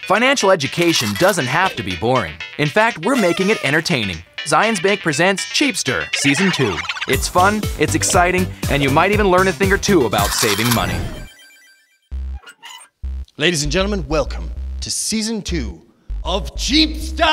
Financial education doesn't have to be boring. In fact, we're making it entertaining. Zions Bank presents Cheapster Season 2. It's fun, it's exciting, and you might even learn a thing or two about saving money. Ladies and gentlemen, welcome to Season 2 of Cheapster!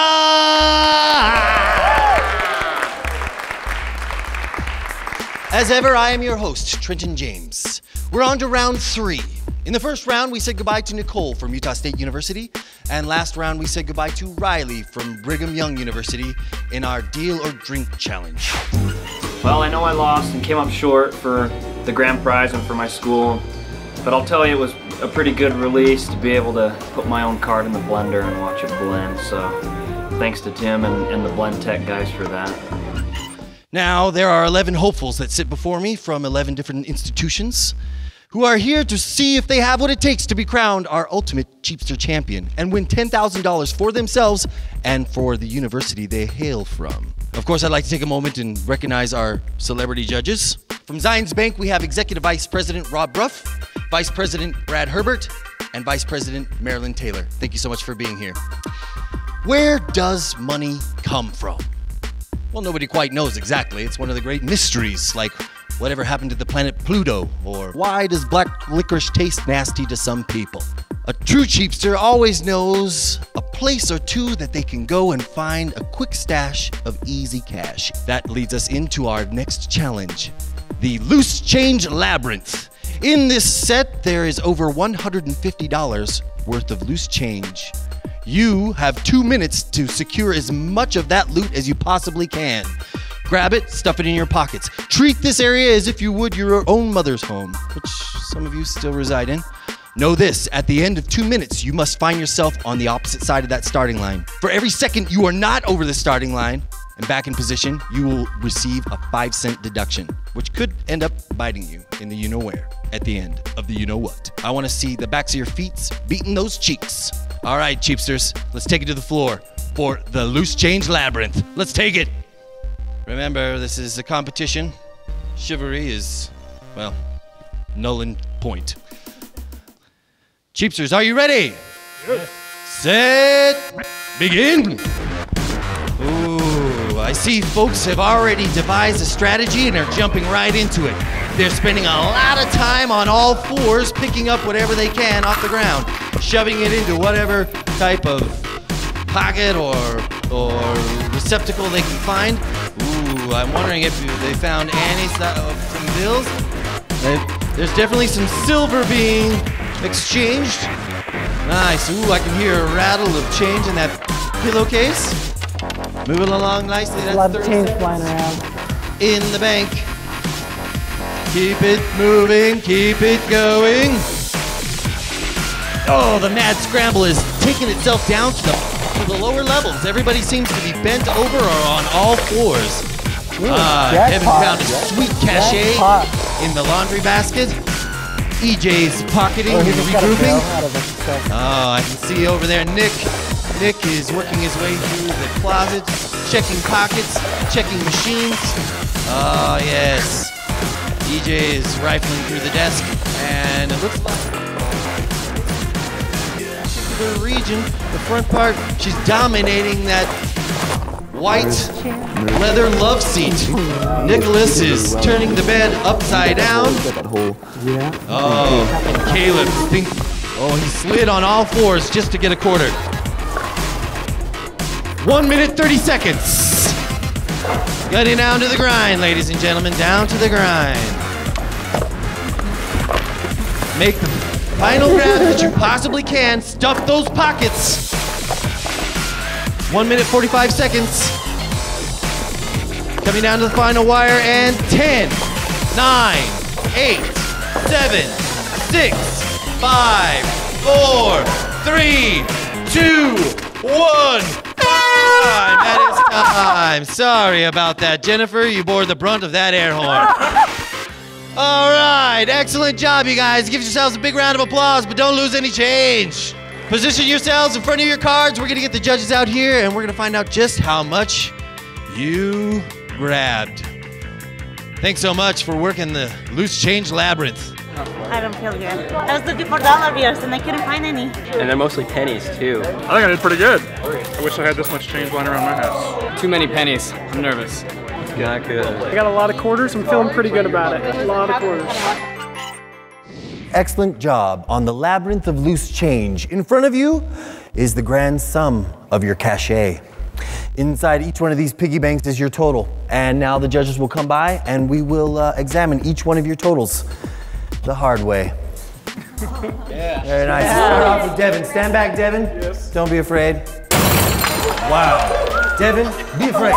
As ever, I am your host, Trenton James. We're on to round 3. In the first round, we said goodbye to Nicole from Utah State University, and last round we said goodbye to Riley from Brigham Young University in our Deal or Drink Challenge. Well, I know I lost and came up short for the grand prize and for my school, but I'll tell you it was a pretty good release to be able to put my own card in the blender and watch it blend, so thanks to Tim and the Blend Tech guys for that. Now, there are 11 hopefuls that sit before me from 11 different institutions who are here to see if they have what it takes to be crowned our ultimate Cheapster champion and win $10,000 for themselves and for the university they hail from. Of course, I'd like to take a moment and recognize our celebrity judges. From Zions Bank, we have Executive Vice President Rob Bruff, Vice President Brad Herbert, and Vice President Marilyn Taylor. Thank you so much for being here. Where does money come from? Well, nobody quite knows exactly. It's one of the great mysteries, like whatever happened to the planet Pluto, or why does black licorice taste nasty to some people? A true Cheapster always knows a place or two that they can go and find a quick stash of easy cash. That leads us into our next challenge, the Loose Change Labyrinth. In this set, there is over $150 worth of loose change. You have 2 minutes to secure as much of that loot as you possibly can. Grab it, stuff it in your pockets. Treat this area as if you would your own mother's home, which some of you still reside in. Know this, at the end of 2 minutes, you must find yourself on the opposite side of that starting line. For every second you are not over the starting line and back in position, you will receive a 5-cent deduction, which could end up biting you in the you-know-where at the end of the you-know-what. I want to see the backs of your feet beating those cheeks. All right, Cheapsters, let's take it to the floor for the Loose Change Labyrinth. Let's take it. Remember, this is a competition. Chivalry is, well, null and point. Cheapsters, are you ready? Yes. Set, begin. Ooh, I see folks have already devised a strategy and are jumping right into it. They're spending a lot of time on all fours picking up whatever they can off the ground, shoving it into whatever type of pocket or receptacle they can find. Ooh, I'm wondering if they found any some bills. There's definitely some silver being exchanged. Nice. Ooh, I can hear a rattle of change in that pillowcase. Moving along nicely. That's a lot of change flying around. In the bank. Keep it moving, keep it going. Oh, the mad scramble is taking itself down to the lower levels. Everybody seems to be bent over or on all fours. Kevin found a sweet cachet in the laundry basket. EJ's pocketing and regrouping. Oh, I can see over there Nick. Nick is working his way through the closet, checking pockets, checking machines. Oh, yes. EJ is rifling through the desk, and it looks like the region, the front part, she's dominating that white leather love seat. Nicholas is turning the bed upside down. Oh, and Caleb he slid on all fours just to get a quarter. 1 minute, 30 seconds. Getting down to the grind, ladies and gentlemen, down to the grind. Make the final grab that you possibly can. Stuff those pockets. 1 minute, 45 seconds. Coming down to the final wire, and 10, 9, 8, 7, 6, 5, 4, 3, 2, 1. That is time. Sorry about that, Jennifer. You bore the brunt of that air horn. All right, excellent job, you guys. Give yourselves a big round of applause, but don't lose any change. Position yourselves in front of your cards. We're gonna get the judges out here, and we're gonna find out just how much you grabbed. Thanks so much for working the Loose Change Labyrinth. I don't feel good. I was looking for dollar bills and I couldn't find any. And they're mostly pennies too. I think I did pretty good. I wish I had this much change lying around my house. Too many pennies. I'm nervous. Not good. I got a lot of quarters. I'm feeling pretty good about it. A lot of quarters. Excellent job on the labyrinth of loose change. In front of you is the grand sum of your cachet. Inside each one of these piggy banks is your total. And now the judges will come by and we will examine each one of your totals the hard way. Yeah. Very nice. Start off with Devin. Stand back, Devin. Yes. Don't be afraid. Wow. Devin, be afraid.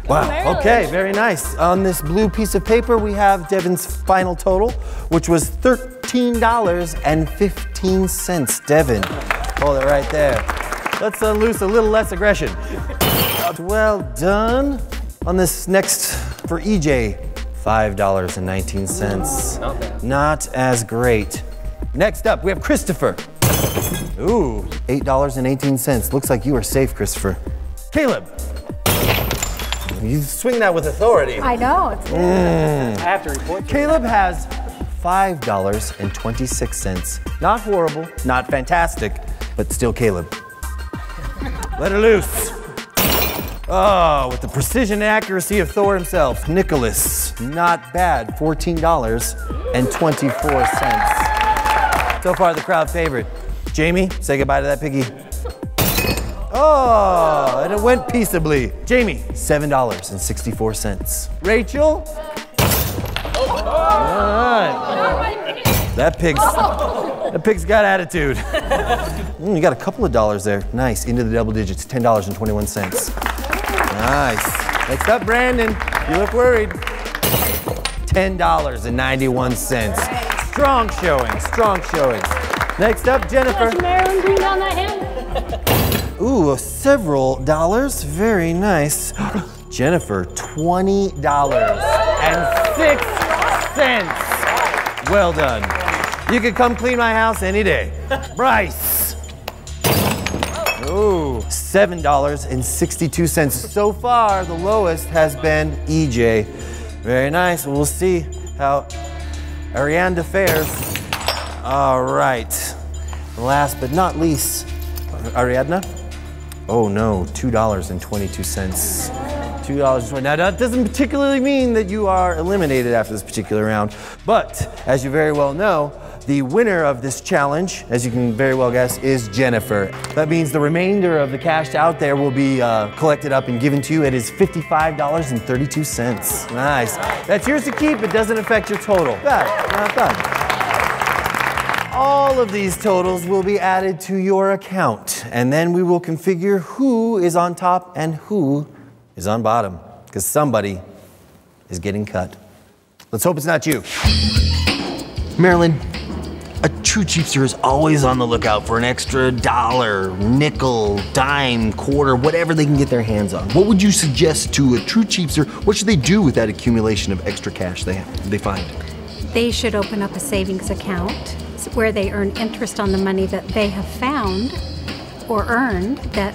Wow. Okay, very nice. On this blue piece of paper, we have Devin's final total, which was $13.15. Devin, hold it right there. Let's unloose a little less aggression. Well done. On this next, for EJ, $5.19. Not bad. Not as great. Next up, we have Christopher. Ooh, $8.18. Looks like you are safe, Christopher. Caleb. You swing that with authority. I know. It's good. I have to report. Caleb has $5.26. Not horrible, not fantastic, but still Caleb. Let her loose. Oh, with the precision and accuracy of Thor himself. Nicholas, not bad, $14.24. So far, the crowd favorite. Jamie, say goodbye to that piggy. Oh, and it went peaceably. Jamie, $7.64. Rachel. All right. That pig's got attitude. You got a couple of dollars there. Nice, into the double digits, $10.21. Nice. Next up, Brandon. You look worried. $10.91. Strong showing, strong showing. Next up, Jennifer. Marilyn, bring down that hand. Ooh, several dollars. Very nice. Jennifer, $20.06. Well done. You could come clean my house any day. Bryce. Ooh, $7.62. So far, the lowest has been EJ. Very nice. We'll see how Arianda fares. All right. Last but not least, Ariadna. Oh no, $2.22. $2.20. Now that doesn't particularly mean that you are eliminated after this particular round, but as you very well know, the winner of this challenge, as you can very well guess, is Jennifer. That means the remainder of the cash out there will be collected up and given to you. It is $55.32. Nice. That's yours to keep. It doesn't affect your total. Bad, not bad. All of these totals will be added to your account, and then we will configure who is on top and who is on bottom, because somebody is getting cut. Let's hope it's not you. Marilyn, a true Cheapster is always on the lookout for an extra dollar, nickel, dime, quarter, whatever they can get their hands on. What would you suggest to a true Cheapster? What should they do with that accumulation of extra cash they find? They should open up a savings account where they earn interest on the money that they have found or earned that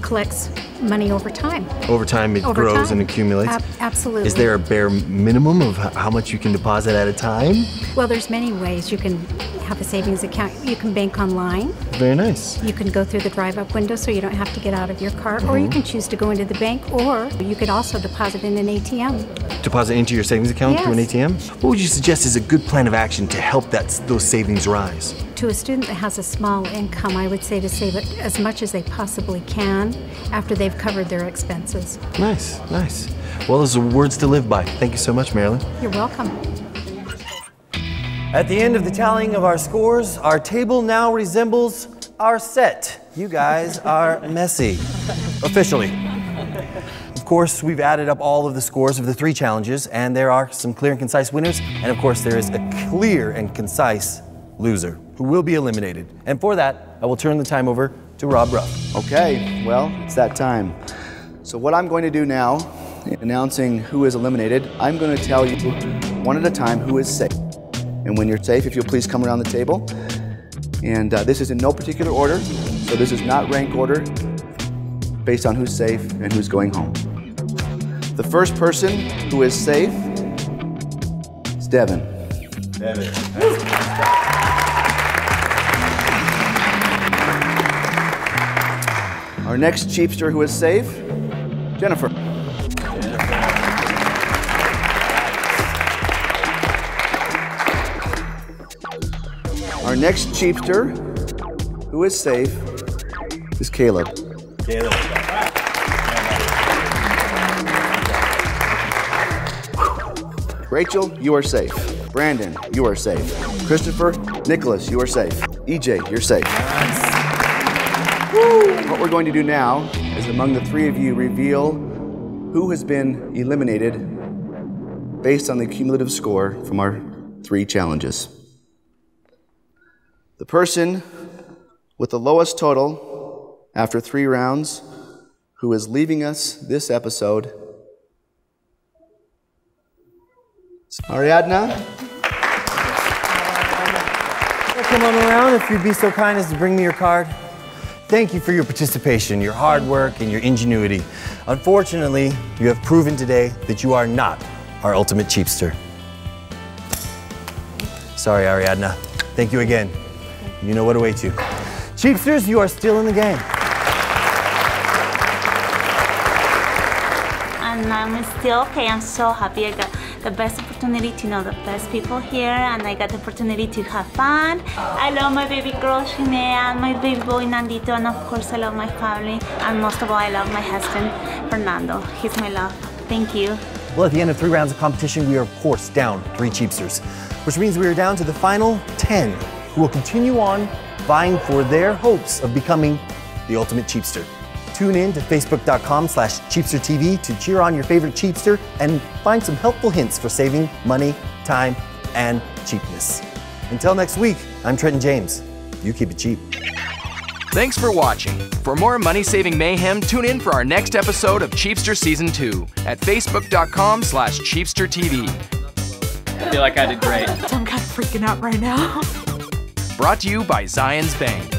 collects money over time. Over time, it grows and accumulates? Absolutely. Is there a bare minimum of how much you can deposit at a time? Well, there's many ways you can have a savings account. You can bank online. Very nice. You can go through the drive-up window so you don't have to get out of your car, or you can choose to go into the bank, or you could also deposit in an ATM. Deposit into your savings account through an Yes. ATM? What would you suggest is a good plan of action to help those savings rise? To a student that has a small income, I would say to save it as much as they possibly can after they've covered their expenses. Nice, nice. Well, those are words to live by. Thank you so much, Marilyn. You're welcome. At the end of the tallying of our scores, our table now resembles our set. You guys are messy. Officially. Of course, we've added up all of the scores of the 3 challenges, and there are some clear and concise winners, and of course there is a clear and concise loser who will be eliminated. And for that, I will turn the time over to Rob Ruff. Okay, well, it's that time. So what I'm going to do now, in announcing who is eliminated, I'm going to tell you one at a time who is safe. And when you're safe, if you'll please come around the table. And this is in no particular order, so this is not rank order based on who's safe and who's going home. The first person who is safe is Devin. Our next Cheapster who is safe, Jennifer. Our next Cheapster who is safe is Caleb. Rachel, you are safe. Brandon, you are safe. Christopher, Nicholas, you are safe. EJ, you're safe. What we're going to do now is among the three of you reveal who has been eliminated based on the cumulative score from our 3 challenges. The person with the lowest total after 3 rounds who is leaving us this episode, Ariadna. Come on around if you'd be so kind as to bring me your card. Thank you for your participation, your hard work, and your ingenuity. Unfortunately, you have proven today that you are not our ultimate Cheapster. Sorry, Ariadna. Thank you again. You know what awaits you. Cheapsters, you are still in the game. And I'm still okay. I'm so happy. I got the best opportunity to know the best people here, and I got the opportunity to have fun. I love my baby girl, Shimea, and my baby boy, Nandito, and of course I love my family. And most of all, I love my husband, Fernando. He's my love. Thank you. Well, at the end of 3 rounds of competition, we are of course down 3 Cheapsters, which means we are down to the final 10, who will continue on vying for their hopes of becoming the ultimate Cheapster. Tune in to facebook.com/CheapsterTV to cheer on your favorite Cheapster and find some helpful hints for saving money, time, and cheapness. Until next week, I'm Trenton James. You keep it cheap. Thanks for watching. For more money-saving mayhem, tune in for our next episode of Cheapster Season 2 at facebook.com/CheapsterTV. I feel like I did great. I'm kind of freaking out right now. Brought to you by Zions Bank.